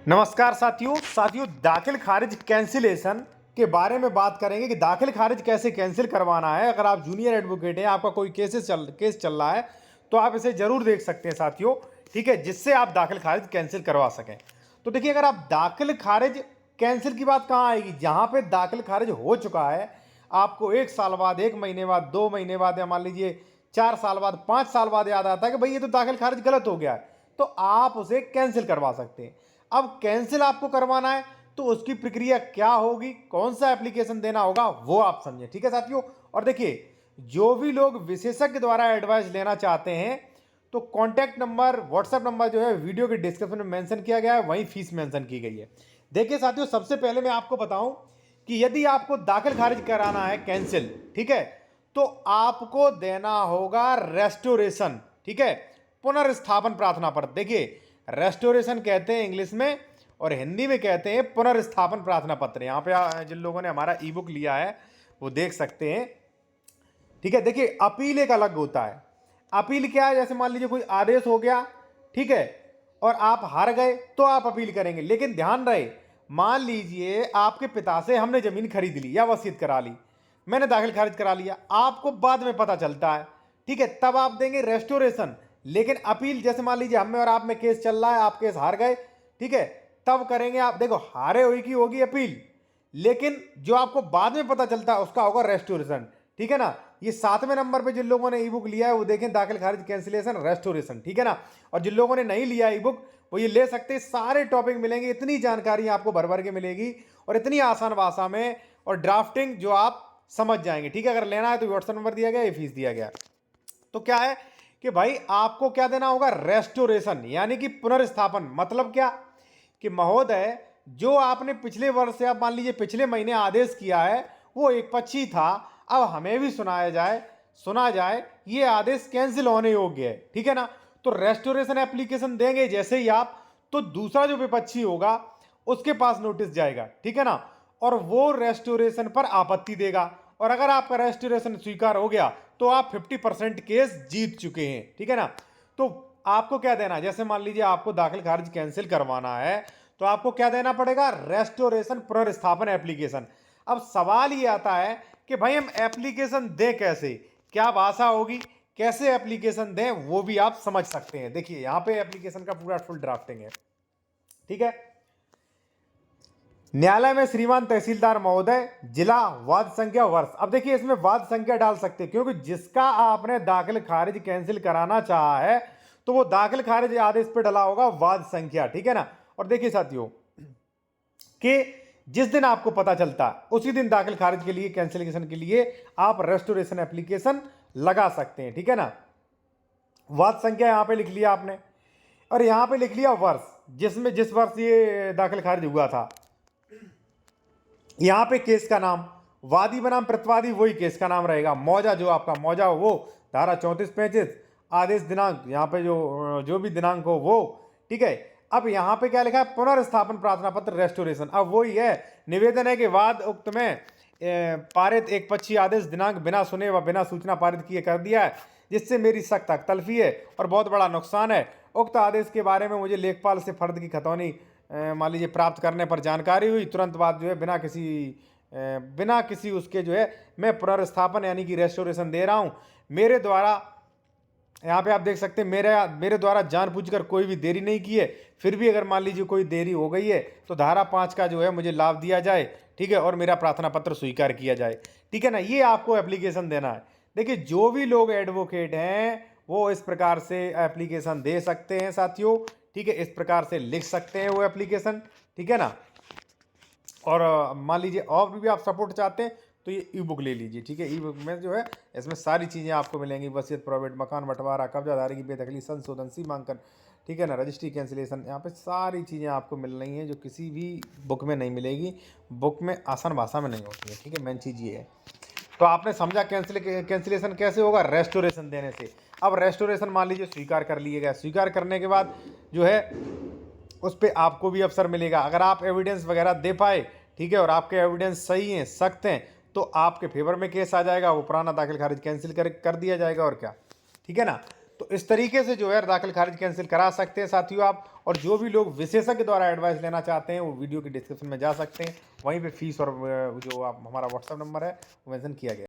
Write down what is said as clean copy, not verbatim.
नमस्कार साथियों दाखिल खारिज कैंसिलेशन के बारे में बात करेंगे कि दाखिल खारिज कैसे कैंसिल करवाना है। अगर आप जूनियर एडवोकेट हैं, आपका कोई केस चल रहा है तो आप इसे जरूर देख सकते हैं साथियों, ठीक है, जिससे आप दाखिल खारिज कैंसिल करवा सकें। तो देखिए, अगर आप दाखिल खारिज कैंसिल की बात कहाँ आएगी, जहां पे दाखिल खारिज हो चुका है, आपको 1 साल बाद, 1 महीने बाद, 2 महीने बाद, या मान लीजिए 4 साल बाद, 5 साल बाद याद आता है कि भाई ये तो दाखिल खारिज गलत हो गया है, तो आप उसे कैंसिल करवा सकते हैं। अब कैंसिल आपको करवाना है तो उसकी प्रक्रिया क्या होगी, कौन सा एप्लीकेशन देना होगा, वो आप समझें, ठीक है साथियों। और देखिए, जो भी लोग विशेषज्ञ द्वारा एडवाइस लेना चाहते हैं तो कॉन्टैक्ट नंबर, व्हाट्सएप नंबर जो है वीडियो के डिस्क्रिप्शन में मेंशन किया गया है, वहीं फीस मेंशन की गई है। देखिए साथियों, सबसे पहले मैं आपको बताऊं कि यदि आपको दाखिल खारिज कराना है कैंसिल, ठीक है, तो आपको देना होगा रेस्टोरेशन, ठीक है, पुनर्स्थापन प्रार्थना पत्र। देखिए, रेस्टोरेशन कहते हैं इंग्लिश में और हिंदी में कहते हैं पुनर्स्थापन प्रार्थना पत्र। यहाँ पे जिन लोगों ने हमारा ई बुक लिया है वो देख सकते हैं, ठीक है। देखिए, अपील एक अलग होता है। अपील क्या है, जैसे मान लीजिए कोई आदेश हो गया, ठीक है, और आप हार गए तो आप अपील करेंगे। लेकिन ध्यान रहे, मान लीजिए आपके पिता से हमने जमीन खरीद ली या वसीयत करा ली, मैंने दाखिल खारिज करा लिया, आपको बाद में पता चलता है, ठीक है, तब आप देंगे रेस्टोरेशन। लेकिन अपील, जैसे मान लीजिए हम में और आप में केस चल रहा है, आप केस हार गए, ठीक है, तब करेंगे आप, देखो हारे हुई की होगी अपील, लेकिन जो आपको बाद में पता चलता है उसका होगा रेस्टोरेशन, ठीक है ना। ये 7वें नंबर पे जिन लोगों ने ई बुक लिया है वो देखें, दाखिल खारिज कैंसिलेशन रेस्टोरेशन, ठीक है ना। और जिन लोगों ने नहीं लिया ई बुक वो ये ले सकते हैं, सारे टॉपिक मिलेंगे, इतनी जानकारी आपको भर भर के मिलेगी और इतनी आसान भाषा में, और ड्राफ्टिंग जो आप समझ जाएंगे, ठीक है। अगर लेना है तो व्हाट्सएप नंबर दिया गया, ये फीस दिया गया। तो क्या है कि भाई आपको क्या देना होगा, रेस्टोरेशन, यानी कि पुनर्स्थापन। मतलब क्या कि महोदय, जो आपने पिछले वर्ष या मान लीजिए पिछले महीने आदेश किया है वो एक पक्षी था, अब हमें भी सुना जाए ये आदेश कैंसिल होने योग्य है, ठीक है ना। तो रेस्टोरेशन एप्लीकेशन देंगे जैसे ही आप, तो दूसरा जो विपक्षी होगा उसके पास नोटिस जाएगा, ठीक है ना, और वो रेस्टोरेशन पर आपत्ति देगा, और अगर आपका रेस्टोरेशन स्वीकार हो गया तो आप 50% केस जीत चुके हैं, ठीक है ना। तो आपको क्या देना, जैसे मान लीजिए आपको दाखिल खारिज कैंसिल करवाना है तो आपको क्या देना पड़ेगा, रेस्टोरेशन पुनर्स्थापन एप्लीकेशन। अब सवाल ये आता है कि भाई हम एप्लीकेशन दें कैसे, क्या भाषा होगी, कैसे एप्लीकेशन दें, वो भी आप समझ सकते हैं। देखिए, यहां पे एप्लीकेशन का पूरा फुल ड्राफ्टिंग है, ठीक है। न्यायालय में श्रीमान तहसीलदार महोदय, जिला, वाद संख्या, वर्ष। अब देखिए, इसमें वाद संख्या डाल सकते हैं क्योंकि जिसका आपने दाखिल खारिज कैंसिल कराना चाहा है तो वो दाखिल खारिज आदेश पे डला होगा वाद संख्या, ठीक है ना। और देखिए साथियों, कि जिस दिन आपको पता चलता उसी दिन दाखिल खारिज के लिए, कैंसिलेशन के लिए आप रेस्टोरेशन एप्लीकेशन लगा सकते हैं, ठीक है ना। वाद संख्या यहां पे लिख लिया आपने, और यहां पे लिख लिया वर्ष, जिसमें जिस वर्ष ये दाखिल खारिज हुआ था। यहां पे केस का नाम, वादी बनाम प्रतिवादी, वही केस का नाम रहेगा। मौजा, जो आपका मौजा हो वो धारा 34-35, आदेश दिनांक, यहाँ पे जो भी दिनांक हो वो, ठीक है। अब यहाँ पे क्या लिखा है, पुनर्स्थापन प्रार्थना पत्र रेस्टोरेशन। अब वही है, निवेदन है कि वाद उक्त में पारित एक पक्षी आदेश दिनांक बिना सुने व बिना सूचना पारित किए कर दिया है, जिससे मेरी सख्त हक तलफी है और बहुत बड़ा नुकसान है। उक्त आदेश के बारे में मुझे लेखपाल से फर्द की खतौनी मान लीजिए प्राप्त करने पर जानकारी हुई, तुरंत बाद जो है बिना किसी उसके जो है मैं पुनर्स्थापन यानी कि रेस्टोरेशन दे रहा हूँ। मेरे द्वारा, यहाँ पे आप देख सकते हैं, मेरे द्वारा जानबूझकर कोई भी देरी नहीं की है। फिर भी अगर मान लीजिए कोई देरी हो गई है तो धारा 5 का जो है मुझे लाभ दिया जाए, ठीक है, और मेरा प्रार्थना पत्र स्वीकार किया जाए, ठीक है ना। ये आपको एप्लीकेशन देना है। देखिए, जो भी लोग एडवोकेट हैं वो इस प्रकार से एप्लीकेशन दे सकते हैं साथियों, ठीक है, इस प्रकार से लिख सकते हैं वो एप्लीकेशन, ठीक है ना। और मान लीजिए और भी आप सपोर्ट चाहते हैं तो ये ई बुक ले लीजिए, ठीक है। ई बुक में जो है इसमें सारी चीज़ें आपको मिलेंगी, वसीयत, प्रॉविडेंट, मकान बंटवारा, कब्जादारी की बेदखली, संशोधन, सीमांकन, ठीक है ना, रजिस्ट्री कैंसिलेशन, यहाँ पे सारी चीज़ें आपको मिल रही हैं जो किसी भी बुक में नहीं मिलेगी। बुक में आसान भाषा में नहीं होती है, ठीक है, मेन चीज़ ये है। तो आपने समझा कैंसिलेशन कैसे होगा, रेस्टोरेशन देने से। अब रेस्टोरेशन मान लीजिए स्वीकार कर लिएगा, स्वीकार करने के बाद जो है उस पर आपको भी अवसर मिलेगा, अगर आप एविडेंस वगैरह दे पाए, ठीक है, और आपके एविडेंस सही हैं, सख्त हैं, तो आपके फेवर में केस आ जाएगा, वो पुराना दाखिल खारिज कैंसिल कर दिया जाएगा, और क्या, ठीक है ना। तो इस तरीके से जो है दाखिल खारिज कैंसिल करा सकते हैं साथियों आप। और जो भी लोग विशेषज्ञ द्वारा एडवाइस लेना चाहते हैं वो वीडियो के डिस्क्रिप्शन में जा सकते हैं, वहीं पे फीस और जो आप हमारा व्हाट्सएप नंबर है वो मेंशन किया गया है।